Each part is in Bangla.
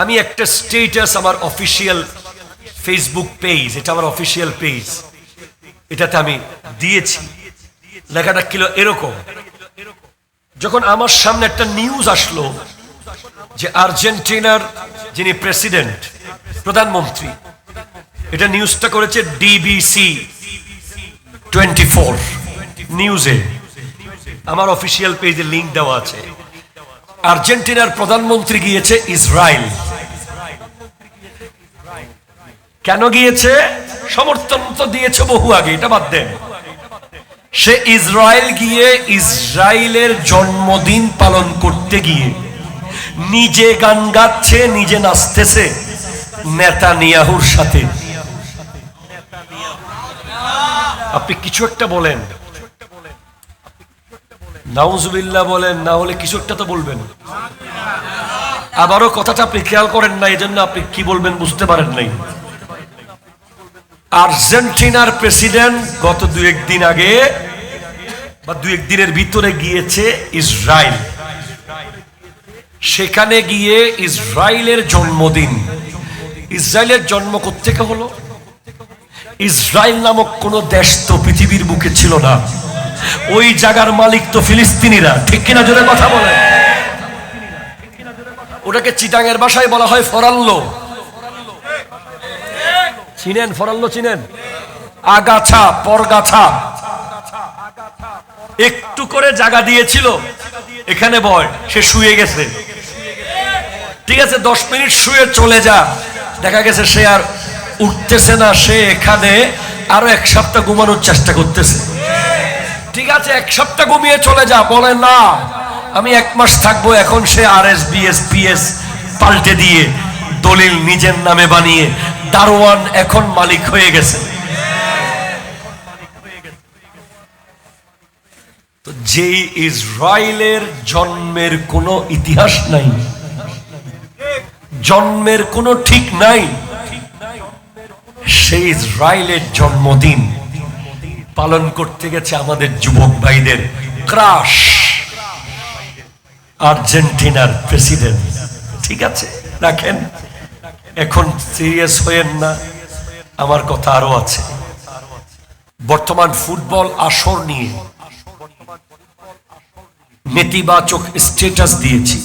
আমি একটা স্ট্যাটাস আমার অফিসিয়াল ফেসবুক পেজ, এটা আমার অফিসিয়াল পেজ, এটাতে আমি দিয়েছি। লেখাটা ছিল এরকম: যখন আমার সামনে একটা নিউজ আসলো যে আর্জেন্টিনার যিনি প্রেসিডেন্ট, প্রধানমন্ত্রী, এটা নিউজটা করেছে ডিবিসি 24 নিউজে, আমার অফিসিয়াল পেজে লিংক দেওয়া আছে। আর্জেন্টিনার প্রধানমন্ত্রী গিয়েছে ইসরায়েল। কেন গিয়েছে? সমর্থন তো দিয়েছে বহু আগে, এটা বাদ দেন। সে ইসরায়েল গিয়ে ইসরায়েলের জন্মদিন পালন করতে গিয়ে নিজে গান গাচ্ছে, নিজে নাচতেছে নেতানিয়াহুর সাথে। আপনি কিছু একটা বলেন, নাউজুবিল্লাহ বলেন, না হলে কিছু একটা তো বলবেন। আবারও কথাটা আপনি খেয়াল করেন না, এই জন্য আপনি কি বলবেন বুঝতে পারেন নাই। আর্জেন্টিনার প্রেসিডেন্ট গত দু একদিন আগে বা দু একদিনের ভিতরে গিয়েছে ইসরায়েল। সেখানে গিয়ে ইসরায়েলের জন্মদিন, ইসরায়েলের জন্ম কোত্থেকে হলো? ইসরায়েল নামক কোন দেশ তো পৃথিবীর বুকে ছিল না, ওই জায়গার মালিক তো ফিলিস্তিনিরা, ঠিক কিনা জোরে কথা বলে। ওটাকে চিটাঙের ভাষায় বলা হয় ফরাল্লো। চিনেন ফরাল্লো? চিনেন? আগাছা, পরগাছা। একটু করে জায়গা দিয়েছিল, এখানে বয়, সে শুয়ে গেছে। ঠিক আছে, 10 মিনিট শুয়ে চলে যা, দেখা গেছে সে আর উঠতেছে না, সে এখানে আরো 1 সপ্তাহ ঘুমানোর চেষ্টা করতেছে। ঠিক আছে, 1 সপ্তাহ ঘুমিয়ে চলে যা, বলে না আমি 1 মাস থাকবো। এখন সে RSBSPS পাল্টে দিয়ে দলিল নিজের নামে বানিয়ে দারোয়ান এখন মালিক হয়ে গেছে। তো যেই ইসরায়েলের জন্মের কোনো ইতিহাস নাই, জন্মের কোনো ঠিক নাই, সেই ইসরায়েলের জন্মদিন পালন করতে গেছে আমাদের যুবক ভাইদের ক্রাশ আর্জেন্টিনার প্রেসিডেন্ট। ঠিক আছে, রাখেন, এখন সিরিয়াস হয়েন না, আমার কথা আরো আছে। বর্তমান ফুটবল আসর নিয়ে নেতিবাচক স্ট্যাটাস দিয়েছি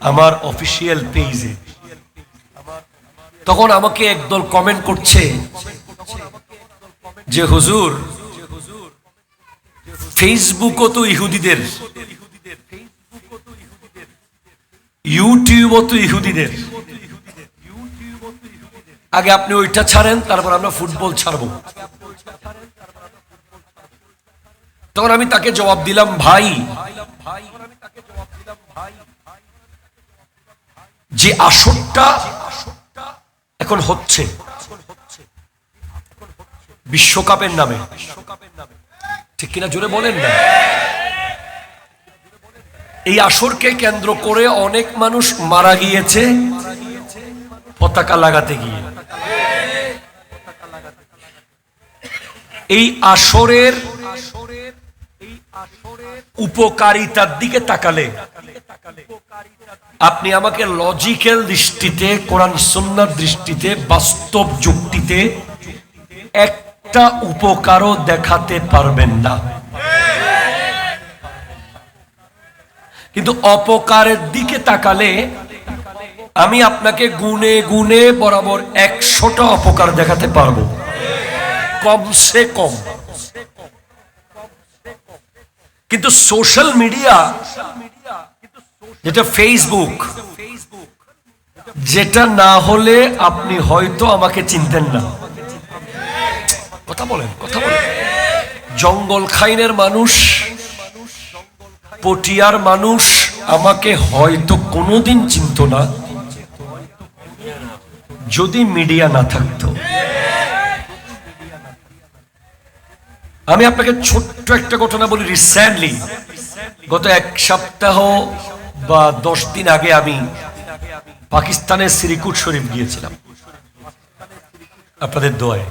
আমার অফিসিয়াল পেজে। তখন আমাকে একদল কমেন্ট করছে যে হুজুর, ফেসবুকও তো ইহুদিদের, ইউটিউবও তো ইহুদিদের, আগে আপনি ওইটা ছাড়েন, তারপর আমরা ফুটবল ছাড়বো। তখন আমি তাকে জবাব দিলাম, ভাই, যে আসরটা এখন হচ্ছে বিশ্বকাপের নামে, ঠিক কিনা জোরে বলেন না, এই আসরকে কেন্দ্র করে অনেক মানুষ মারা গিয়েছে পতাকা লাগাতে গিয়ে। এই আসরের উপকারিতার দিকে তাকালে আপনি আমাকে লজিক্যাল দৃষ্টিতে, কোরআন সুন্নাহর দৃষ্টিতে, বাস্তব যুক্তিতে একটা উপকারও দেখাতে পারবেন না। কিন্তু অপকারের দিকে তাকালে আমি আপনাকে গুনে গুনে বরাবর 100টা অপকার দেখাতে পারবো, কমসে কম। কিন্তু সোশ্যাল মিডিয়া, যেটা ফেসবুক, যেটা না হলে আপনি হয়তো আমাকে চিনতেন না। কথা বলেন, কথা বলেন। জঙ্গল খাইনের মানুষ, পটিয়ার মানুষ আমাকে হয়তো কোনোদিন চিনত না যদি মিডিয়া না থাকতো। আমি আপনাকে ছোট্ট একটা ঘটনা বলি। রিসেন্টলি গত 1 সপ্তাহ বা 10 দিন আগে আমি পাকিস্তানের শ্রীকুট শরীফ গিয়েছিলাম আপনাদের দোয়ায়।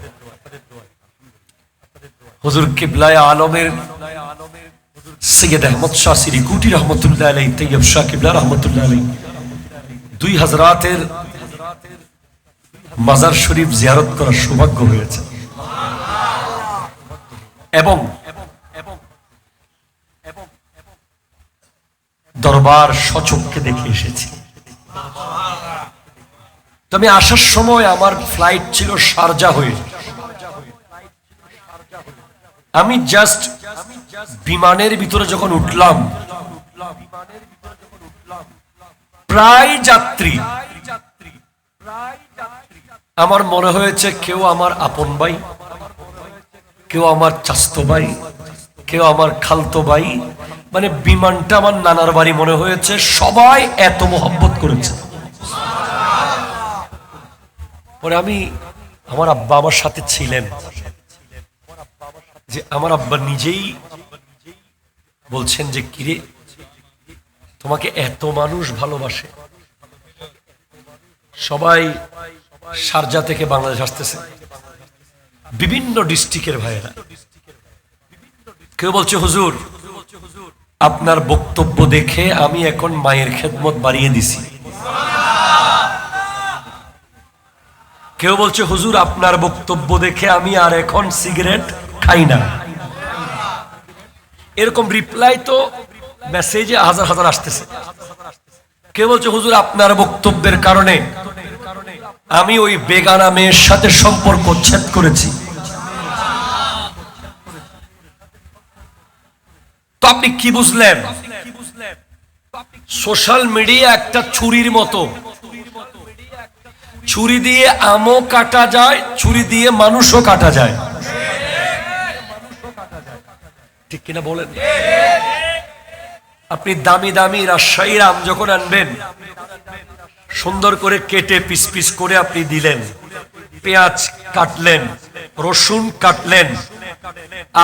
হুজুর কিবলায়ে আলমের সৈয়দ আহমদ শাহ শ্রীকুটি রহমতুল্লাহ আলাইহি, তৈয়ব শাহ কিবলা রহমতুল্লাহ আলাইহি, দুই হাজরাতের মাজার শরীফ জিয়ারত করার সৌভাগ্য হয়েছে এবং দরবার সচক্ষে দেখে এসেছি। তো আমি আসার সময় আমার ফ্লাইট ছিল শারজা হয়ে। আমি জাস্ট বিমানের ভিতরে যখন উঠলাম, প্রায় যাত্রী, আমার মনে হয়েছে কেউ আমার আপন ভাই, কেউ আমার চাস্তো ভাই, কেউ আমার খালতো ভাই। মানে বিমানটা আমার নানার বাড়ি মনে হয়েছে, সবাই এত মোহব্বত করেছে। পরে আমি, আমার আব্বা আমার সাথে ছিলেন, যে আমার আব্বা নিজেই বলছেন যে কিরে, তোমাকে এত মানুষ ভালোবাসে, সবাই শারজা থেকে বাংলাদেশ আসতেছে, বিভিন্ন ডিস্ট্রিক্টের ভাইয়েরা। কেউ বলছে হুজুর আপনার বক্তব্য দেখে আমি এখন মায়ের খেদমত বাড়িয়ে দিছি। কেউ বলছে হুজুর আপনার বক্তব্য দেখে আমি আর এখন সিগারেট খাই না। এরকম রিপ্লাই তো মেসেজে হাজার হাজার আসতেছে। কেউ বলছে হুজুর আপনার বক্তব্যের কারণে আমি ওই বেগানা মেয়ের সাথে সম্পর্ক ছেদ করেছি। তো আপনি কি বুঝলেন? সোশ্যাল মিডিয়া একটা ছুরির মতো, ছুরি দিয়ে আমও কাটা যায়, ছুরি দিয়ে মানুষও কাটা যায়। ঠিক কিনা বলেন? আপনি দামি দামি রাজশাহীর আম যখন আনবেন, সুন্দর করে কেটে পিস পিস করে আপনি দিলেন, পেঁয়াজ কাটলেন, রসুন কাটলেন,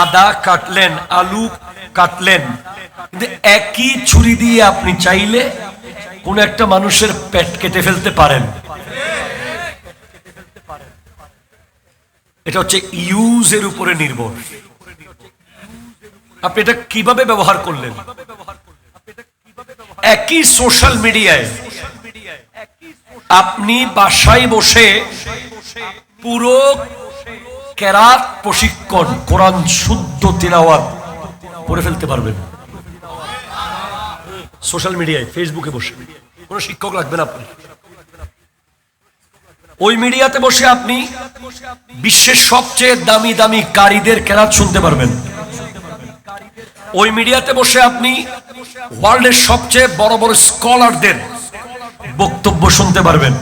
আদা কাটলেন, আলু কাটলেন, কিন্তু একই ছুরি দিয়ে আপনি চাইলে কোন একটা মানুষের পেট কেটে ফেলতে পারেন। এটা হচ্ছে ইউজের উপরে নির্ভর। আপনি এটা কিভাবে ব্যবহার করলেন? একই সোশ্যাল মিডিয়ায় আপনি বাসায় বসে পুরো কেরাত প্রশিক্ষণ, কোরআন শুদ্ধ তিলাওয়াত করে ফেলতে পারবেন সোশ্যাল মিডিয়ায়, ফেসবুকে বসে। কোনো শিক্ষক লাগবে না আপনার। ওই মিডিয়াতে বসে আপনি বিশ্বের সবচেয়ে দামি দামি কারীদের কেরাত শুনতে পারবেন। ওই মিডিয়াতে বসে আপনি ওয়ার্ল্ডের সবচেয়ে বড় বড় স্কলারদের বক্তব্য শুনতে পারবেন।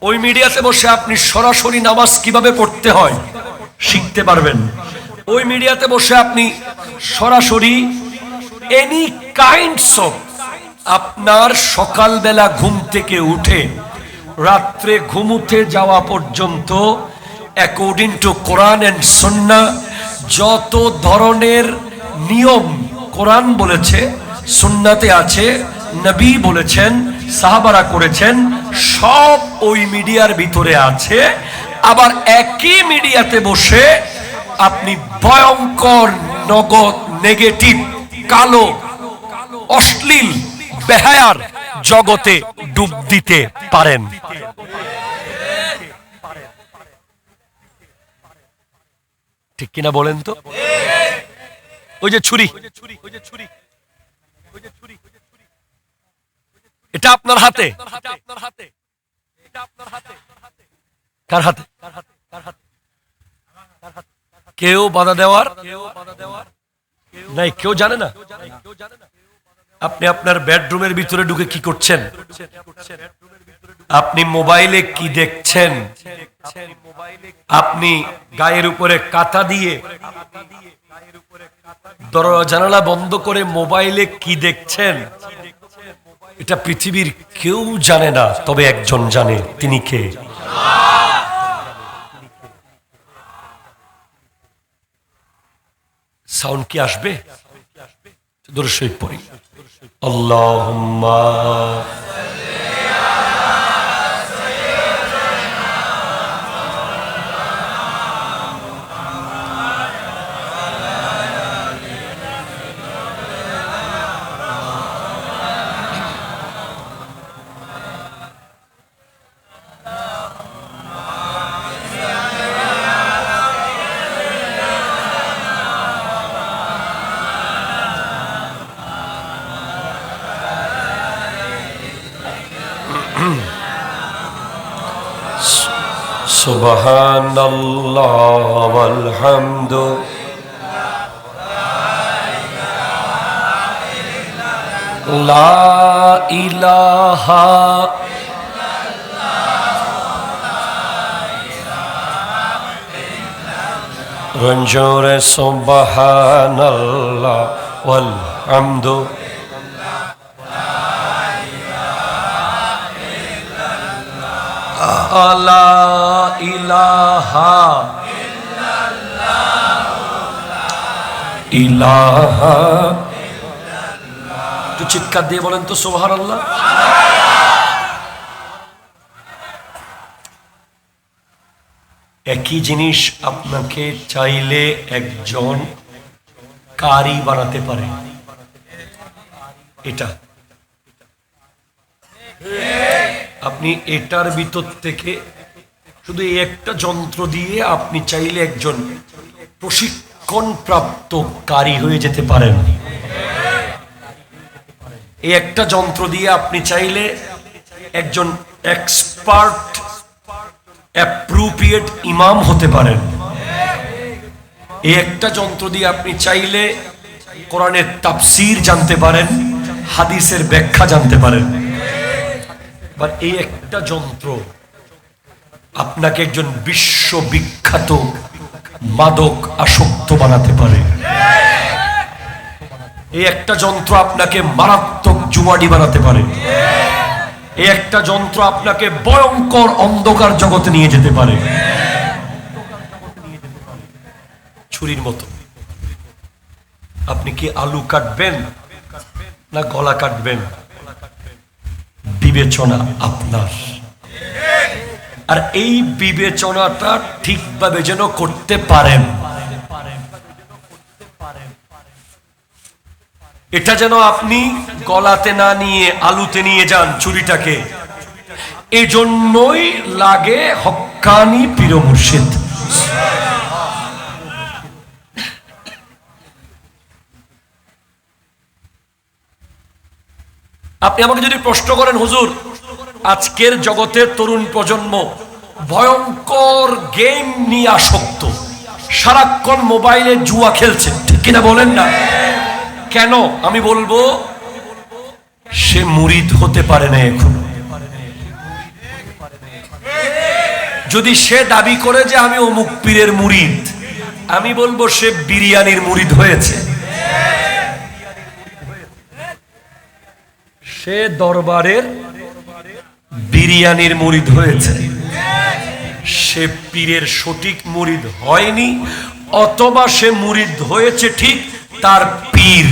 ওই মিডিয়াতে বসে আপনি সরাসরি নামাজ কিভাবে পড়তে হয় শিখতে পারবেন। ওই মিডিয়াতে বসে আপনি সরাসরি এনি কাইন্ডস অফ, আপনার সকালবেলা ঘুম থেকে উঠে রাত্রে ঘুমুতে যাওয়া পর্যন্ত অ্যাকর্ডিং টু কোরআন এন্ড সুন্নাহ যত ধরনের নিয়ম কোরআন বলেছে, সুন্নাতে আছে, নবী বলেছেন, সাহাবারা করেছেন, সব ওই মিডিয়ার ভিতরে আছে। আবার একই মিডিয়াতে বসে আপনি ভয়ঙ্কর নগদ নেগেটিভ কালো অশ্লীল বেহায়ার জগতে ডুব দিতে পারেন। ঠিক কিনা বলেন তো? ওই যে ছুরি, এটা আপনার হাতে, কার হাতে? কেউ বাধা দেওয়ার নাই, কেউ জানে না। আপনি আপনার বেডরুমের ভিতরে ঢুকে কি করছেন? আপনি মোবাইলে কি দেখছেন? আপনি গায়ের উপরে কাঁথা দিয়ে দরজা জানালা বন্ধ করে মোবাইলে কি দেখছেন? এটা পৃথিবীর কেউ জানে না, তবে একজন জানে। তিনি কে? সাউন্ড কি আসবে? দরুদ শরীফ পড়ি। আল্লাহুম্মা সুবহানাল্লাহ ওয়ালহামদু লা ইলাহা রঞ্জোরে সুবহানাল্লাহ ওয়ালহামদু লা ইলাহা ইলাহা। একটু চিৎকার দিয়ে বলেন তো সুবহানাল্লাহ। একই জিনিস আপনাকে চাইলে একজন কারি বানাতে পারে। এটা আপনি এটার ভিতর থেকে শুধু একটা যন্ত্র দিয়ে আপনি চাইলে একজন প্রশিক্ষণ প্রাপ্ত কারি হয়ে যেতে পারেন। এই একটা যন্ত্র দিয়ে আপনি চাইলে একজন এক্সপার্ট অ্যাপ্রোপ্রিয়েট ইমাম হতে পারেন। এই একটা যন্ত্র দিয়ে আপনি চাইলে কোরআনের তাফসীর জানতে পারেন, হাদিসের ব্যাখ্যা জানতে পারেন। বা এই একটা যন্ত্র আপনাকে একজন বিশ্ববিখ্যাত মাদক আসক্ত বানাতে পারে। এই একটা যন্ত্র আপনাকে মারাত্মক জুয়াডি বানাতে পারে। এই একটা যন্ত্র আপনাকে ভয়ঙ্কর অন্ধকার জগতে নিয়ে যেতে পারে। ছুরির মতো আপনি কি আলু কাটবেন না গলা কাটবেন, বিবেচনা আপনার। আর এই বিবেচনাটা ঠিকভাবে যেন করতে পারেন, এটা যেন আপনি গলাতে না নিয়ে আলুতে নিয়ে যান ছুরিটাকে। এজন্যই লাগে হক্কানি পীর মুর্শিদ। আপনি আমাকে যদি প্রশ্ন করেন, হুজুর আজকের জগতের তরুণ প্রজন্ম ভয়ঙ্কর গেম নিয়ে আসক্ত, সারাক্ষণ মোবাইলে জুয়া খেলছে, ঠিক কিনা বলেন না? কেন? আমি বলবো সে মুরিদ হতে পারে না এখনো। যদি সে দাবি করে যে আমি অমুক পীরের মুরিদ, আমি বলবো সে বিরিয়ানির মুরিদ হয়েছে। সে দরবারের বিরিয়ানির মুরিদ হয়েছে, সে পীরের সঠিক মুরিদ হয়নি। অথবা সে মুরিদ হয়েছে ঠিক, তার পীর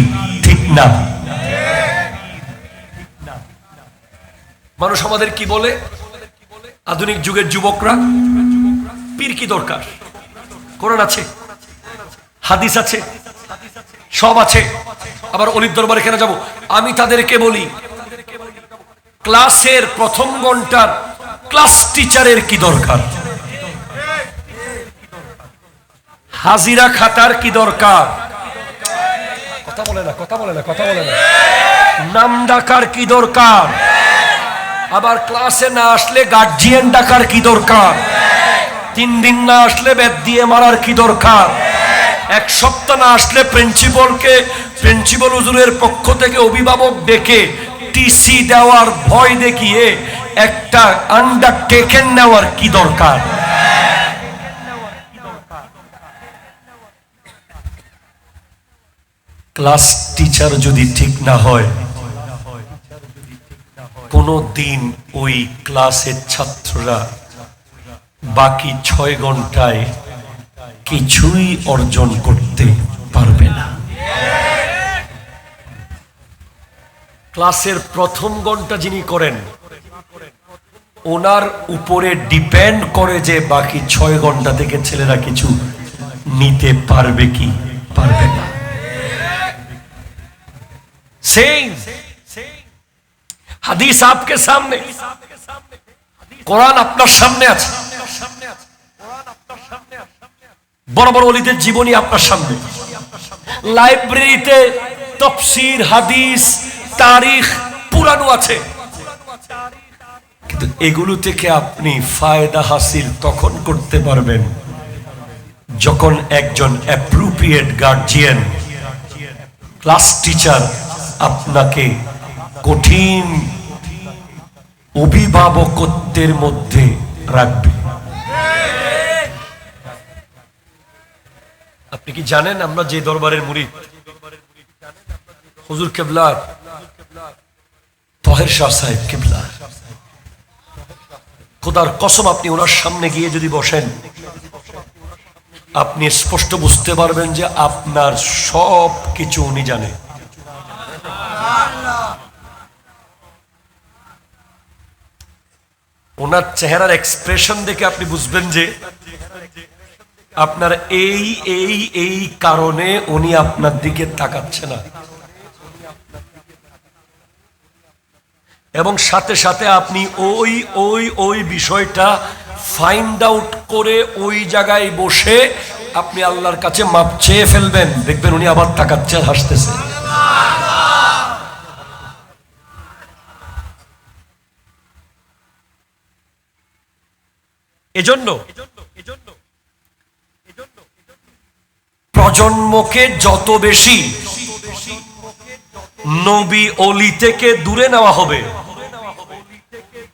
ঠিক না। মানুষ আমাদের কি বলে, আধুনিক যুগের যুবকরা, পীর কি দরকার? কোরআন আছে, হাদিস আছে, সব আছে, আবার অলির দরবারে কেন যাব? আমি তাদেরকে বলি, ক্লাসের প্রথম ঘন্টার ক্লাস টিচারের কি দরকার? হাজিরা খাতার কি দরকার? কথা বলে না, কথা বলে না, কথা বলে না। নাম ডাকার কি দরকার? আবার ক্লাসে না আসলে গার্জিয়ান ডাকার কি দরকার? 3 দিন না আসলে বেত দিয়ে মারার কি দরকার? 1 সপ্তাহ না আসলে প্রিন্সিপাল হুজুরের পক্ষ থেকে অভিভাবক ডেকে টিসি দেওয়ার ভয় দেখিয়ে একটা আন্ডারটেকেন নেওয়ার কি দরকার? ক্লাস টিচার যদি ঠিক না হয়, কোনো দিন ওই ক্লাসের ছাত্ররা বাকি 6 ঘন্টায় কিছুই অর্জন করতে পারবে না। ক্লাসের প্রথম ঘন্টা যিনি করেন, ওনার উপরে ডিপেন্ড করে যে বাকি 6 ঘন্টা থেকে ছেলেরা কিছু নিতে পারবে কি পারবে না। সেম হাদিস आपके सामने, কোরআন আপনার সামনে আছে, বড় বড় ওলিদের জীবনী আপনার সামনে। লাইব্রেরিতে তাফসীর, হাদিস, তারিখ পুরানো আছে, কিন্তু এগুলো থেকে আপনি ফায়দা হাসিল তখন করতে পারবেন যখন একজন অ্যাপ্রোপ্রিয়েট গার্জিয়ান, ক্লাস টিচার আপনাকে কঠিন অভিভাবকত্বের মধ্যে রাখবে। আপনি কি জানেন আমরা যে দরবারের মুরিদ হুজুর কেবলা তাহের শাহ সাহেব কেবলা, খোদার কসম আপনি ওনার সামনে গিয়ে যদি বসেন আপনি স্পষ্ট বুঝতে পারবেন যে আপনার সব কিছু উনি জানে। ওনার চেহারার এক্সপ্রেশন দেখে আপনি বুঝবেন যে আপনার এই এই এই কারণে উনি আপনার দিকে তাকাচ্ছে না, এবং সাথে সাথে আপনি ওই ওই ওই বিষয়টা ফাইন্ড আউট করে ওই জায়গায় বসে আপনি আল্লাহর কাছে মাপ চেয়ে ফেলবেন, দেখবেন উনি আবার তাকাচ্ছে, হাসতেছে। এজন্য প্রজন্মকে যত বেশি নবী অলি থেকে দূরে নেওয়া হবে,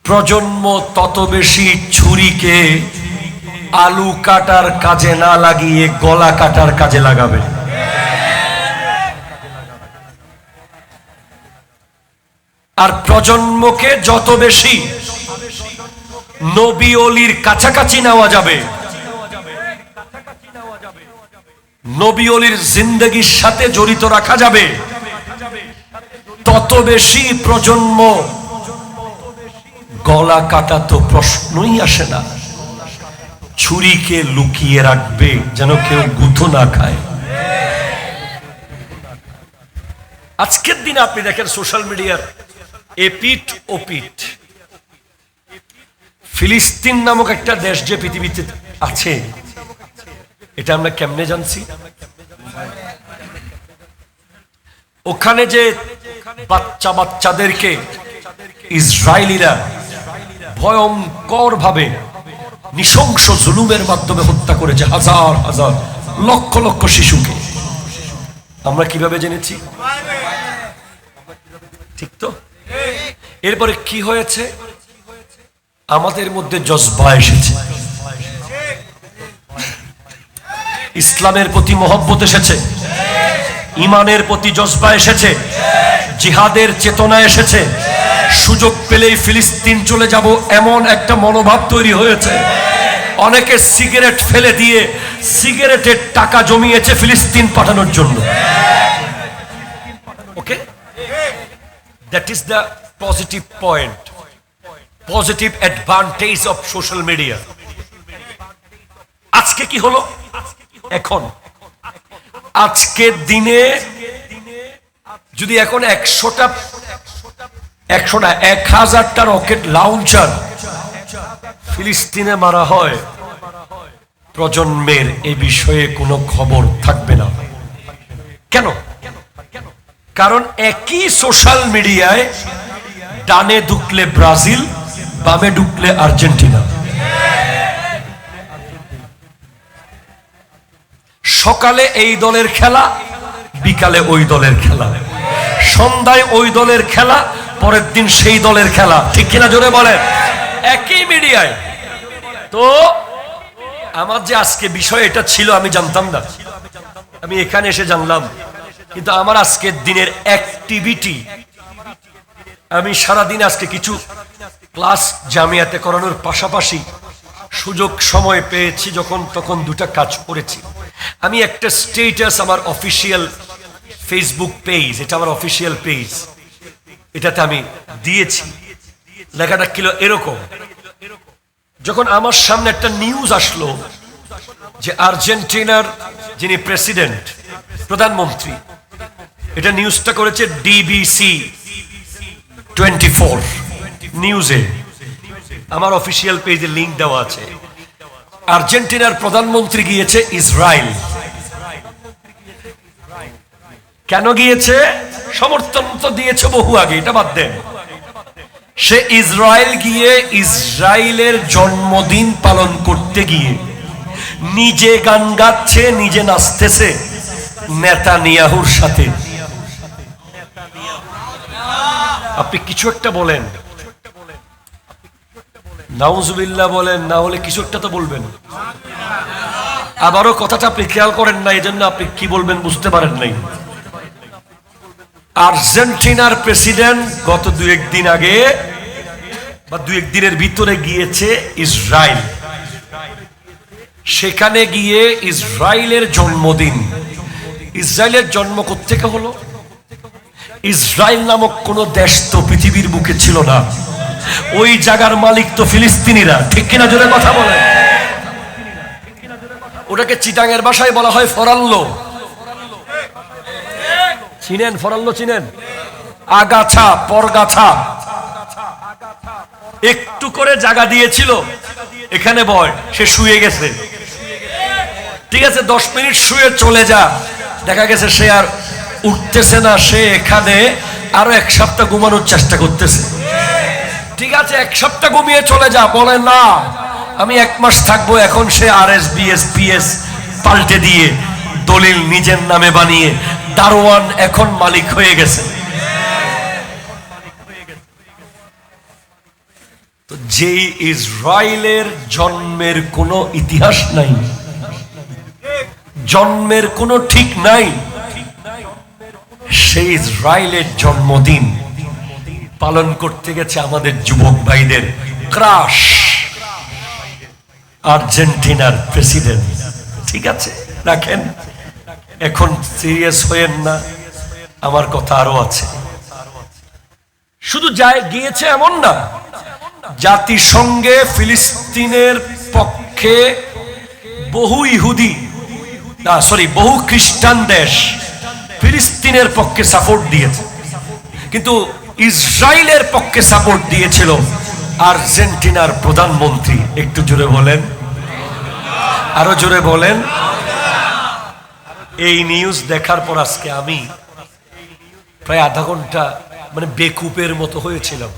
প্রজন্ম তত বেশি ছুরিকে আলু কাটার কাজে না লাগিয়ে গলা কাটার কাজে লাগাবে। আর প্রজন্মকে যত বেশি নবী অলির কাছাকাছি নেওয়া যাবে, নবী অলির জিন্দেগির সাথে জড়িত রাখা যাবে, তত বেশি প্রজন্ম গলা কাটা তো প্রশ্নই আসে না, ছুরিকে লুকিয়ে রাখবে যেন কেউ গুঁতো না খায়। আজকের দিনে আপনি দেখেন সোশ্যাল মিডিয়ার এপিট ওপিট, ফিলিস্তিন নামক একটা দেশ যে পৃথিবীতে আছে, এটা আমরা কেমনে জানছি? ওখানে যে বাচ্চাদেরকে ইসরায়েলিরা ভয়ঙ্কর ভাবে নৃশংস জুলুমের মাধ্যমে হত্যা করেছে, হাজার হাজার লক্ষ লক্ষ শিশুকে, আমরা কিভাবে জেনেছি? ঠিক তো? এরপরে কি হয়েছে? আমাদের মধ্যে জজবা এসেছে, ইসলামের প্রতি মহব্বত এসেছে, ইমানের প্রতি জজবা এসেছে, জিহাদের চেতনা এসেছে, সুযোগ পেলেই ফিলিস্তিন চলে যাব এমন একটা মনোভাব তৈরি হয়েছে। অনেকে সিগারেট ফেলে দিয়ে সিগারেটের টাকা জমিয়েছে ফিলিস্তিন পাঠানোর জন্য। Okay, that is the positive point, positive advantage of social media. আজকে কি হলো? এখন আজকের দিনে যদি এখন 1000টা রকেট লঞ্চার ফিলিস্তিনে মারা হয়, প্রজন্মের এ বিষয়ে কোনো খবর থাকবে না। কেন? কারণ একই সোশ্যাল মিডিয়ায় ডানে ঢুকলে ব্রাজিল, বামে ঢুকলে আর্জেন্টিনা, সকালে এই দলের খেলা, বিকালে ওই দলের খেলা, সন্ধ্যায় ওই দলের খেলা, পরের দিন সেই দলের খেলা, ঠিক কিনা জোরে বলেন? একই মিডিয়ায়। তো আমার যে আজকে বিষয় এটা ছিল আমি জানতাম না, আমি এখানে এসে জানলাম। কিন্তু আমার আজকের দিনের অ্যাক্টিভিটি, আমি সারাদিন আজকে কিছু ক্লাস জামিয়াতে করানোর পাশাপাশি সুযোগ সময় পেয়েছি যখন তখন দুটা কাজ করেছি। আমি একটা স্ট্যাটাস আমার অফিসিয়াল ফেসবুক পেজ, এটা আমার অফিসিয়াল পেজ, এটাতে আমি দিয়েছি। লেখাটা ছিল এরকম, যখন আমার সামনে একটা নিউজ আসলো যে আর্জেন্টিনার যিনি প্রেসিডেন্ট, প্রধানমন্ত্রী, এটা নিউজটা করেছে ডিবিসি 24 নিউজে, আমার অফিসিয়াল পেজে লিংক দেওয়া আছে। আর্জেন্টিনার প্রধানমন্ত্রী গিয়েছে ইসরায়েল। কেন গিয়েছে? সমর্থন তো দিয়েছে বহু আগে, এটা বাদ দেন। সে ইসরায়েল গিয়ে ইসরায়েলের জন্মদিন পালন করতে গিয়ে নিজে গান গাচ্ছে, নিজে নাচতেছে নেতানিয়াহুর সাথে। আপনি কিছু একটা বলেন, নাউজুবিল্লাহ বলেন, না হলে কিছু একটা তো বলবেন। আবারও কথাটা আপনি খেয়াল করেন না, এই জন্য আপনি কি বলবেন বুঝতে পারেন নাই। আর্জেন্টিনার প্রেসিডেন্ট গত দু একদিন আগে বা দু একদিনের ভিতরে গিয়েছে ইসরায়েল। সেখানে গিয়ে ইসরায়েলের জন্মদিন। ইসরায়েলের জন্ম কোত্থেকে হলো? ইসরায়েল নামক কোন দেশ তো পৃথিবীর বুকে ছিল না, ওই জায়গার মালিক তো ফিলিস্তিনিরা, ঠিক কিনা জোরে কথা বলে। ওটাকে চিটাঙের ভাষায় বলা হয় ফরাল্লো। চিনেন ফরাল্লো? চিনেন? আগাছা, পরগাছা। একটু করে জায়গা দিয়েছিল, এখানে বয়, সে শুয়ে গেছে। ঠিক আছে, 10 মিনিট শুয়ে চলে যা, দেখা গেছে সে আর উঠতেছে না, সে এখানে আরো 1 সপ্তাহ ঘুমানোর চেষ্টা করতেছে। ঠিক আছে, 1 সপ্তাহ ঘুমিয়ে চলে যা, বলে না আমি 1 মাস থাকবো। এখন সে RSBS পাল্টে দিয়ে দলিল নিজের নামে বানিয়ে দারোয়ান এখন মালিক হয়ে গেছে। তো যেই ইসরায়েলের জন্মের কোনো ইতিহাস নাই, জন্মের কোনো ঠিক নাই, সেই ইসরায়েলের জন্মদিন পালন করতে গেছে আমাদের যুবক ভাইদের ক্রাশ আর্জেন্টিনার প্রেসিডেন্ট। ঠিক আছে, রাখেন, এখন সিরিয়াস হয়েন না, আমার কথা আরো আছে। শুধু যায় গিয়েছে এমন না, জাতিসংঘে ফিলিস্তিনের পক্ষে বহু ইহুদি, বহু খ্রিস্টান দেশ ফিলিস্তিনের পক্ষে সাপোর্ট দিয়েছে, কিন্তু ইসরায়েলের পক্ষে সাপোর্ট দিয়েছিল আর্জেন্টিনার প্রধানমন্ত্রী। একটু জোরে বলেন, আরো জোরে বলেন। এই নিউজ দেখার পর আজকে আমি প্রায় আধা ঘন্টা মানে বেকুপের মতো হয়েছিলাম,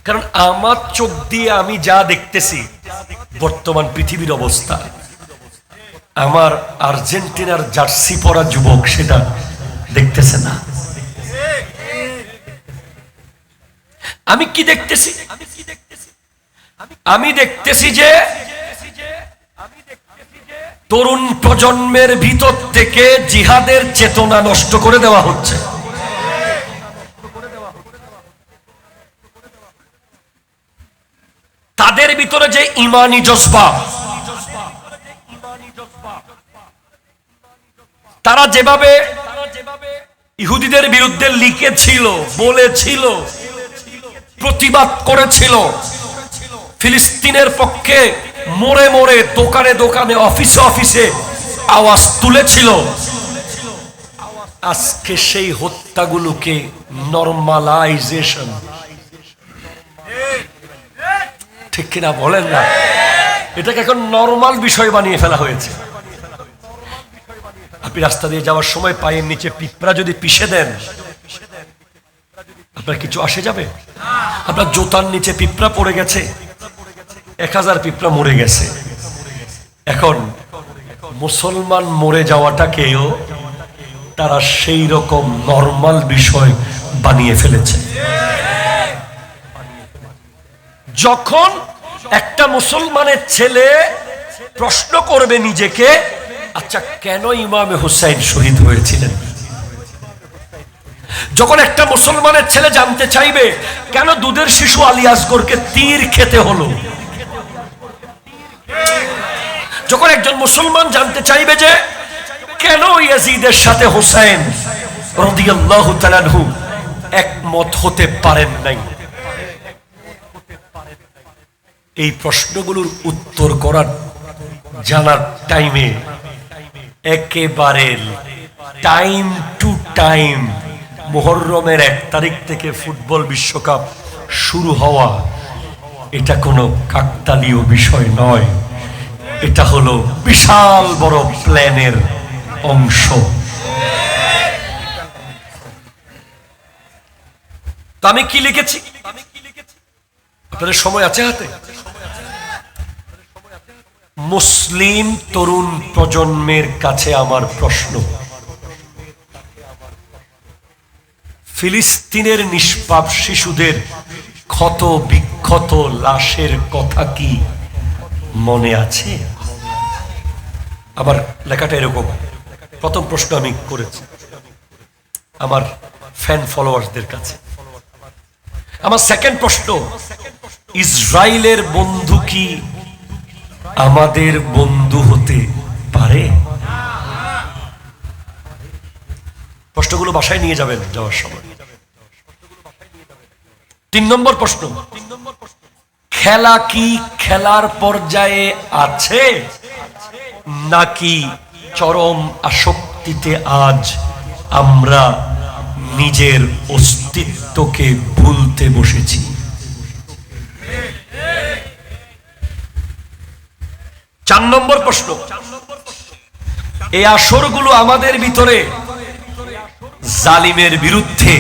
কারণ আমার চোখ দিয়ে আমি যা দেখতেছি বর্তমান পৃথিবীর অবস্থা, আমার আর্জেন্টিনার জার্সি পরা যুবক সেটা দেখতেছে না। আমি কি দেখতেছি? আমি দেখতেছি যে তরুণ প্রজন্মের ভিতর থেকে জিহাদের চেতনা নষ্ট করে দেওয়া হচ্ছে। তাদের ভিতরে যে ইমানি জজবা, তারা যেভাবে ইহুদিদের বিরুদ্ধে লিখেছিল, বলেছিল, প্রতিবাদ করেছিল, ফিলিস্তিনের পক্ষে মোড়ে মোড়ে, দোকানে দোকানে, অফিসে অফিসে আওয়াজ তুলেছিল, আজকে সেই হত্যাগুলোকে নরমালাইজেশন, ঠিক কিনা বলেন না, এটাকে এখন নরমাল বিষয় বানিয়ে ফেলা হয়েছে। আপনি রাস্তা দিয়ে যাওয়ার সময় পায়ের নিচে পিঁপড়া যদি পিষে দেন, আপনার কিছু আসে যাবে? আপনার জুতার নিচে পিঁপড়া পড়ে গেছে, 1000 পিঁপড়া মরে গেছে। এখন মুসলমান মরে যাওয়াটাকেও তারা সেই রকম নরমাল বিষয় বানিয়ে ফেলেছে। যখন একটা মুসলমানের ছেলে প্রশ্ন করবে নিজেকে, আচ্ছা কেন ইমামে হুসাইন শহীদ হয়েছিলেন? যখন একটা মুসলমানের ছেলে জানতে চাইবে কেন দুধের শিশু আলী আসগরকে তীর খেতে হলো, যখন একজন মুসলমান জানতে চাইবে যে কেন ইয়াজিদের সাথে হুসাইন রাদিয়াল্লাহু তাআলা আনহু একমত হতে পারেন নাই, এই প্রশ্নগুলোর উত্তর করার জানার টাইমে একেবারে টাইম টু টাইম মুহররমের 1 তারিখ থেকে ফুটবল বিশ্বকাপ শুরু হওয়া, এটা কোনো কাকতালীয় বিষয় নয়, এটা হলো বিশাল বড় প্ল্যানের অংশ। তো আমি কি লিখেছি? আপনাদের সময় আছে হাতে? মুসলিম তরুণ প্রজন্মের কাছে আমার প্রশ্ন, ফিলিস্তিনের নিষ্পাপ শিশুদের ক্ষত বিক্ষত লাশের কথা কি মনে আছে? আবার লেখাটা এরকম, প্রথম প্রশ্ন আমি করেছি আমার ফ্যান ফলোয়ার্সদের কাছে। আমার সেকেন্ড প্রশ্ন, ইসরায়েলের বন্ধু কি আমাদের বন্ধু হতে পারে? প্রশ্নগুলো বাসায় নিয়ে যাবেন যাওয়ার সময়। 3 নম্বর প্রশ্ন, খেলা কি খেলার পর্যায়ে আছে নাকি চরম আসক্তিতে আজ আমরা নিজের অস্তিত্বকে ভুলতে বসেছি? চার নম্বর প্রশ্ন, এই আসরগুলো আমাদের ভিতরে জালিমের বিরুদ্ধে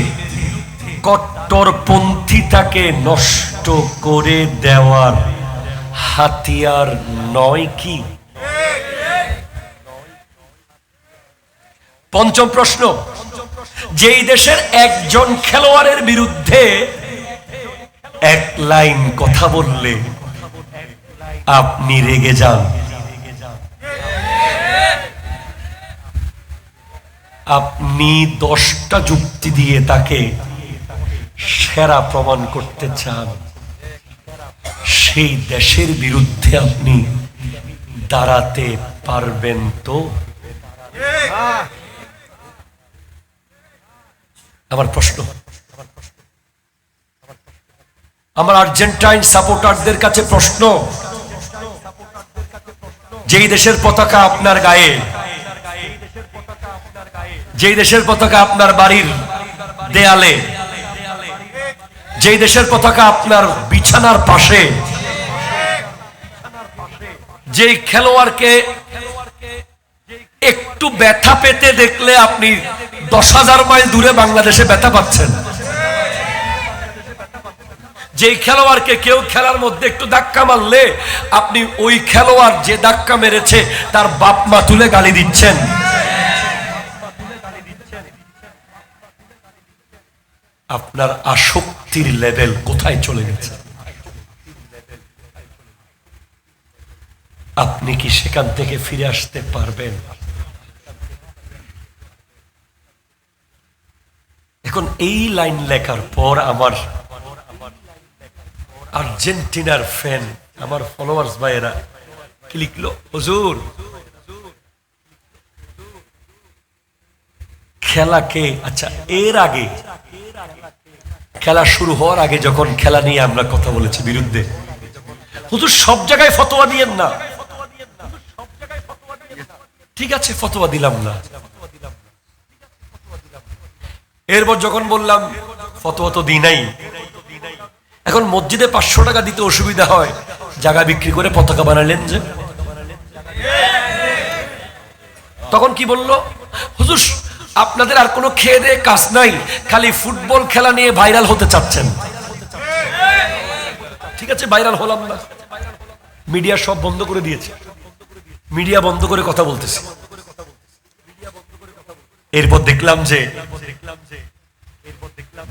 কট্টরপন্থীতাকে নষ্ট করে দেওয়ার হাতিয়ার নয় কি? পঞ্চম প্রশ্ন, যেই দেশের একজন খেলোয়াড়ের বিরুদ্ধে এক লাইন কথা বললে আপনি রেগে যান, আপনি 10টা যুক্তি দিয়ে তাকে সেরা প্রমাণ করতে চান, সেই দেশের বিরুদ্ধে আপনি দাঁড়াতে পারবেন তো? আমার প্রশ্ন, আমার আর্জেন্টাইন সাপোর্টারদের কাছে প্রশ্ন, যেই দেশের পতাকা আপনার গায়ে, যেই দেশের পতাকা আপনার বাড়ির দেয়ালে, যেই দেশের পতাকা আপনার বিছানার পাশে, যেই খেলোয়াড়কে একটু ব্যথা পেতে দেখলে আপনি 10,000 মাইল দূরে বাংলাদেশে ব্যথা পাচ্ছেন, যেই খেলোয়াড়কে কেউ খেলার মধ্যে একটু ধাক্কা মারলে আপনি ওই খেলোয়াড় যে ধাক্কা মেরেছে তার বাপ মা তুলে গালি দিচ্ছেন, আপনার আসক্তির লেভেল কোথায় চলে গেছে? আপনি কি সেখান থেকে ফিরে আসতে পারবেন? এখন এই লাইন লেখার পর আমার আর্জেন্টিনার ফ্যান, আমার ফলোয়ার্স ভাইয়েরা কি লিখলো, হুজুর খেলাকে, আচ্ছা এর আগে খেলা শুরু হওয়ার আগে যখন খেলা নিয়ে আমরা কথা বলেছি বিরুদ্ধে, হুজুর সব জায়গায় ফতোয়া দিয়েন না, ঠিক আছে ফতোয়া দিলাম না। এরপর যখন বললাম ফতোয়া তো দিই নাই, এখন মসজিদে 500 টাকা দিতে অসুবিধা হয়, জায়গা বিক্রি করে পতাকা বানালেন যে, তখন কি বলল, হুজুর আপনাদের আর কোনো খেয়ে দেয়ে কাজ নাই, খালি ফুটবল খেলা নিয়ে ভাইরাল হতে চাচ্ছেন। ঠিক আছে ভাইরাল হলাম না, মিডিয়া সব বন্ধ করে দিয়েছে, মিডিয়া বন্ধ করে কথা বলতেছে। এরপর দেখলাম যে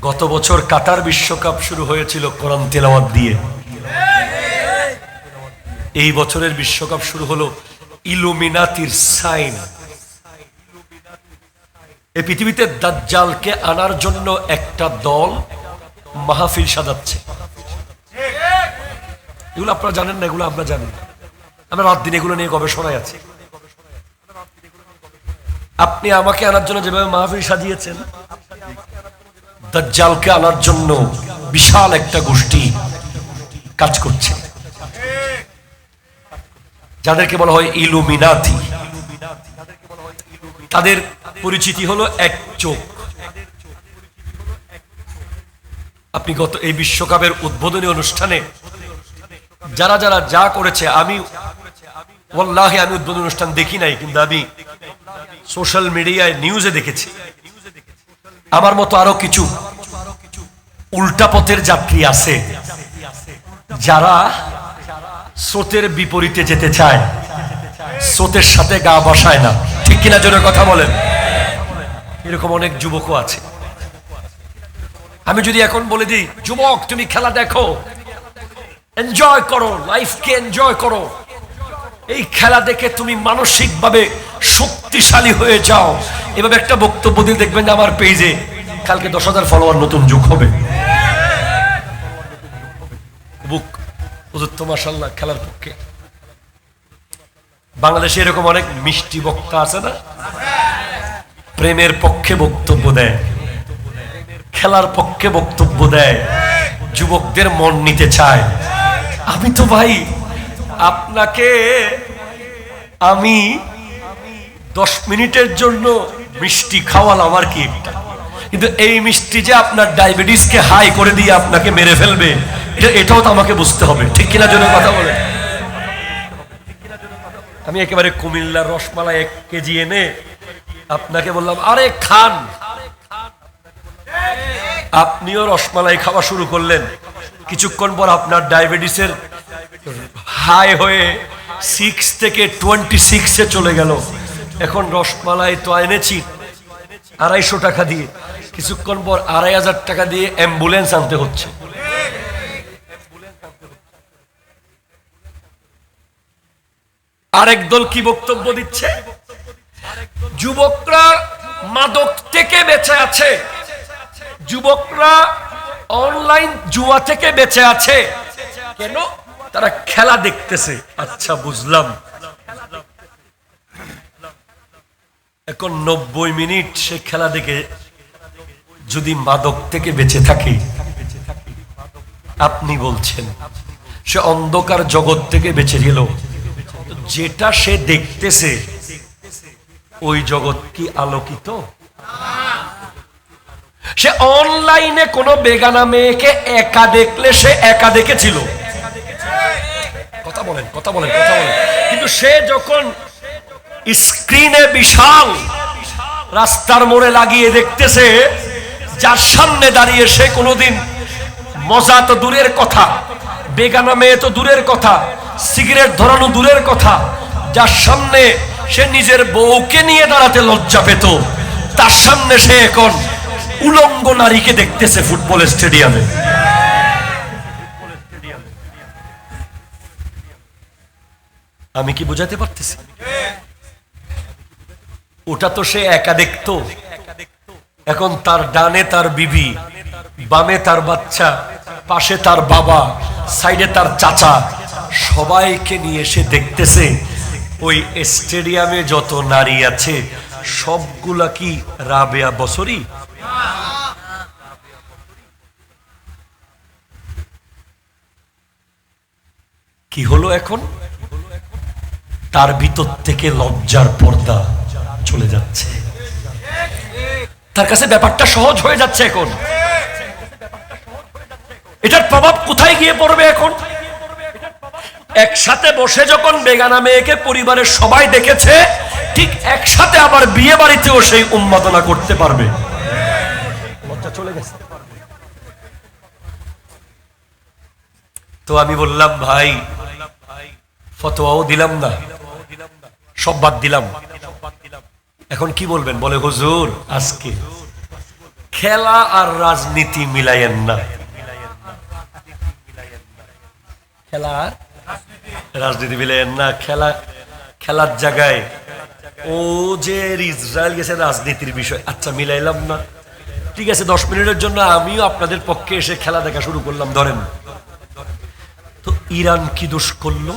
গত বছর কাতার বিশ্বকাপ শুরু হয়েছিল কোরআন তেলাওয়াত দিয়ে, এই বছরের বিশ্বকাপ শুরু হলো ইলুমিনাতির সাইন। এই পৃথিবীতে দাজ্জালকে আনার জন্য একটা দল মাহফিল সাজাচ্ছে, এগুলো আপনারা জানেন না, এগুলো আমরা জানি, আমরা রাত দিন এগুলো নিয়ে গবেষণায় আছি। আপনি আমাকে আনার জন্য যেভাবে মাহফিল সাজিয়েছেন, দাজ্জালকে আনার জন্য বিশাল একটা গোষ্ঠী কাজ করছে, যাদেরকে বলা হয় ইলুমিনাতি। তাদের পরিচিতি হলো এক চোখ। আপনি গত এই বিশ্বকাপের উদ্বোধনী অনুষ্ঠানে যারা যারা যা করেছে, আমি ওয়াল্লাহি আমি উদ্বোধনী অনুষ্ঠান দেখি নাই, কিন্তু আমি সোশ্যাল মিডিয়ায় নিউজে দেখেছি, আমার মতো আরো কিছু উল্টা পথের যাত্রী আছে যারা স্রোতের বিপরীতে যেতে চায়, স্রোতের সাথে গা বসায় না, ঠিক কিনা জোরে কথা বলেন। এরকম অনেক যুবকও আছে। আমি যদি এখন বলে দিই, যুবক তুমি খেলা দেখো, এনজয় করো, লাইফকে এনজয় করো, এই খেলা দেখে তুমি মানসিকভাবে শক্তিশালী হয়ে যাও, এভাবে একটা বক্তব্য দিয়ে দেখবেন যে আমার পেজে কালকে 10,000 ফলোয়ার নতুন যুগ হবে। বুক হুজুর তো মাশাআল্লাহ খেলার পক্ষে। বাংলাদেশে এরকম অনেক মিষ্টি বক্তা আছে না, প্রেমের পক্ষে বক্তব্য দেয়, খেলার পক্ষে বক্তব্য দেয়, যুবকদের মন নিতে চায়। আমি তো ভাই আপনাকে আমি 10 মিনিটের জন্য মিষ্টি খাওয়ালাম আর কি একটা, কিন্তু এই মিষ্টি যে আপনার ডায়াবেটিসকে হাই করে দিয়ে আপনাকে মেরে ফেলবে, এটাও তো আমাকে বুঝতে হবে, ঠিক কিনা জন্য কথা বলে। আমি একেবারে কুমিল্লার রসমালাই 1 কেজি এনে আপনাকে বললাম আরে খান, আপনিও রসমালাই খাওয়া শুরু করলেন, কিছুক্ষণ পর আপনার ডায়াবেটিসের হাই হয়ে 6 থেকে 26-এ চলে গেল। এখন রসমালাই তো এনেছি 250 টাকা দিয়ে, কিছুক্ষণ পর 2,500 টাকা দিয়ে অ্যাম্বুলেন্স আনতে হচ্ছে। আরেক দল কি বক্তব্য দিচ্ছে, যুবকরা মাদক থেকে বেঁচে আছে, যুবকরা অনলাইন জুয়া থেকে বেঁচে আছে, কেন? তারা খেলা দেখতেছে। আচ্ছা বুঝলাম, এখন 90 মিনিট সে খেলা দেখে যদি মাদক থেকে বেঁচে থাকে, আপনি বলছেন সে অন্ধকার জগৎ থেকে বেঁচে গেল, যেটা সে দেখতেছে ওই জগৎ কি আলোকিত? সে অনলাইনে কোনো বেগানা মেয়েকে একা দেখলে সে একা দেখেছিল, কথা বলেন কথা বলেন কথা বলেন, কিন্তু সে যখন স্ক্রিনে বিশাল রাস্তার মোড়ে লাগিয়ে দেখতেছে, যার সামনে দাঁড়িয়ে সে কোনোদিন মজা তো দূরের কথা, বেগানা মেয়ে তো দূরের কথা, সিগারেট ধরানো দূরের কথা, যার সামনে সে নিজের বউকে নিয়ে দাঁড়াতে লজ্জা পেত, তার সামনে সে এখন উলঙ্গ নারীকে দেখতেছে ফুটবল স্টেডিয়ামে। আমি কি বোঝাতে পারতেছি? ওটা তো সে একা দেখতো, এখন তার ডানে তার বিবি, বামে তার বাচ্চা, পাশে তার বাবা, সাইডে তার চাচা, সবাইকে নিয়ে সে দেখতেছে ওই স্টেডিয়ামে যত নারী আছে সবগুলা কি রাবেয়া বসরি? কি হলো এখন? তার ভিতর থেকে লজ্জার পর্দা চলে যাচ্ছে, তার কাছে ব্যাপারটা সহজ হয়ে যাচ্ছে। এখন এটার প্রভাব কোথায় গিয়ে পড়বে? এখন একসাথে বসে যখন বেগানা মেয়েকে পরিবারের সবাই দেখেছে, ঠিক একসাথে আবার বিয়ে বাড়িতেও সেই উন্মাদনা করতে পারবে। লজ্জা চলে গেছে। তো আমি বললাম ভাই, ফতোয়াও দিলাম না, সব বাদ দিলাম, এখন কি বলবেন? বলে হুজুর আজকে খেলা আর রাজনীতি মিলাইয়েন না, খেলা আর রাজনীতি মিলাইয়েন না, খেলার জায়গায় ও যে ইসরায়েল গেছে রাজনীতির বিষয়, আচ্ছা মিলাইলাম না, ঠিক আছে 10 মিনিটের জন্য আমিও আপনাদের পক্ষে এসে খেলা দেখা শুরু করলাম। ধরেন তো ইরান কি দোষ করলো?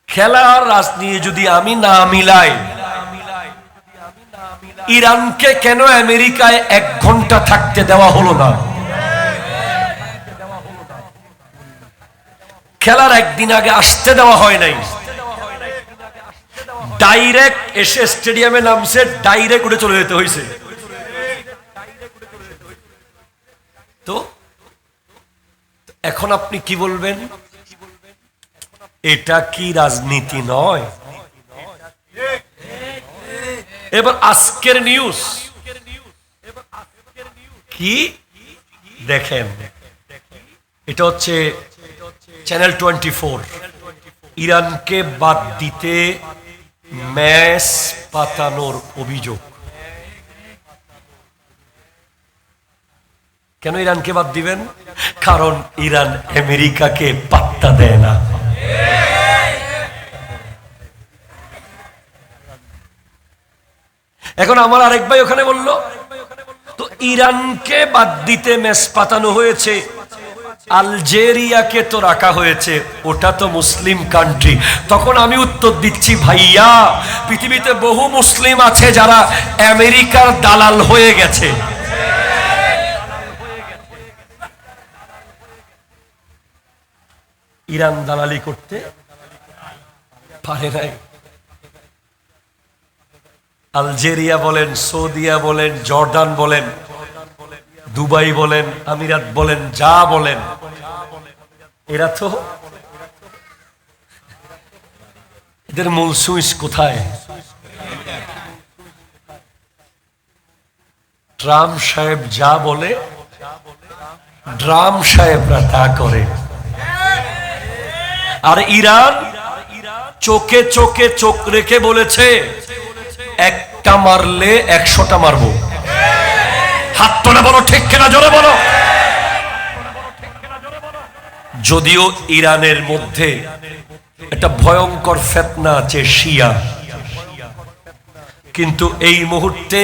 খেলা আর রাজনীতি যদি আমি না মিলাই, ইরানকে কেন আমেরিকায় 1 ঘন্টা থাকতে দেওয়া হলো না? খেলার একদিন আগে আসতে দেওয়া হয় নাই, ডাইরেক্ট এসে স্টেডিয়ামে নামছে, ডাইরেক্ট উঠে চলে যেতে হয়েছে। তো এখন আপনি কি বলবেন? এটা কি রাজনীতি নয়? এবার আজকের নিউজ কি, দেখেন, এটা হচ্ছে চ্যানেল 24। ইরানকে বাদ দিতে ম্যাচ পাতানোর অভিযোগ। কেন ইরানকে বাদ দিবেন? কারণ ইরান আমেরিকাকে পাত্তা দেয় না। এখন আমার আরেক ভাই ওখানে বলল, তো ইরানকে বাদ দিতে ম্যাচ পাতানো হয়েছে, আলজেরিয়াকে তো রাখা হয়েছে, ওটা তো মুসলিম কান্ট্রি। তখন আমি উত্তর দিচ্ছি, ভাইয়া পৃথিবীতে বহু মুসলিম আছে যারা আমেরিকার দালাল হয়ে গেছে। ইরান দালালি করতে পারে নাই। আলজেরিয়া বলেন, সৌদিয়া বলেন, জর্ডান বলেন, দুবাই বলেন, আমিরাত বলেন, যা বলেন, এরা তো, এদের মূল সুইচ কোথায়? ট্রাম্প সাহেব যা বলে ড্রাম সাহেবরা তা করে। আর ইরান চোখে চোখে চোখ রেখে বলেছে, একটা মারলে 100টা মারবো। হাত তোলা বলো, ঠিক কিনা জোরে বলো। যদিও ইরানের মধ্যে একটা ভয়ঙ্কর ফিতনা আছে, শিয়া, কিন্তু এই মুহূর্তে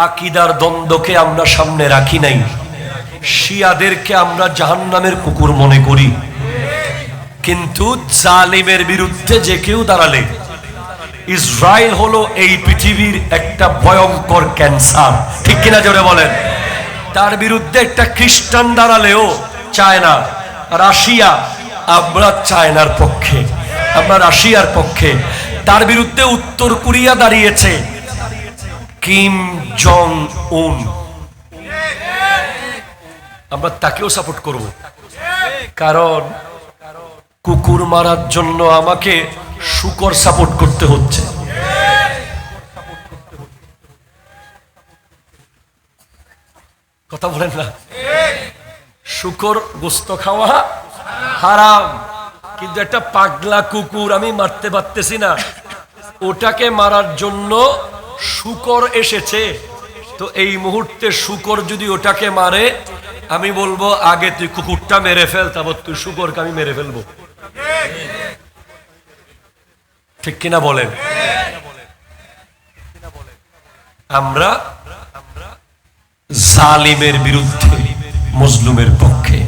আকীদার দ্বন্দ্বকে আমরা সামনে রাখি নাই। শিয়াদেরকে আমরা জাহান্নামের কুকুর মনে করি, কিন্তু জালিমের বিরুদ্ধে যে কেউ দাঁড়ালে, ইসরায়েল হলো এই পৃথিবীর একটা ভয়ঙ্কর ক্যান্সার, ঠিক কিনা জোরে বলেন। তার বিরুদ্ধে একটা খ্রিস্টান দাঁড়ালেও চায় না। রাশিয়া, আমরা চায়নার পক্ষে, আমরা রাশিয়ার পক্ষে। তার বিরুদ্ধে উত্তর কোরিয়া দাঁড়িয়েছে, কিম জং উন, আমরা তাকেও সাপোর্ট করব। কারণ কুকুর মারার জন্য আমাকে শূকর সাপোর্ট করতে হচ্ছে। কথা বলেন না? শূকর গোস্ত খাওয়া হারাম, কিন্তু একটা পাগলা কুকুর আমি মারতে পারতেছি না, ওটাকে মারার জন্য শূকর এসেছে। তো এই মুহূর্তে শূকর যদি ওটাকে মারে, আমি বলবো আগে তুই কুকুরটা মেরে ফেল, তারপর তুই শূকরকে আমি মেরে ফেলবো। ঠিক কিনা বলেন? আমরা জালিমের বিরুদ্ধে, মজলুমের পক্ষে।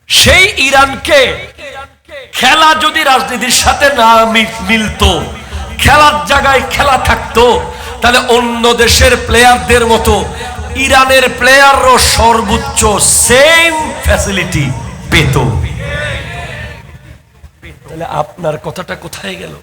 সেই ইরানকে খেলা যদি রাজনীতির সাথে না মিলতো, খেলার জায়গায় খেলা থাকতো, তাহলে অন্য দেশের প্লেয়ারদের মতো ইরানের প্লেয়ারও সর্বোচ্চ সেম ফ্যাসিলিটি পেত। তাহলে আপনার কথাটা কোথায় গেল?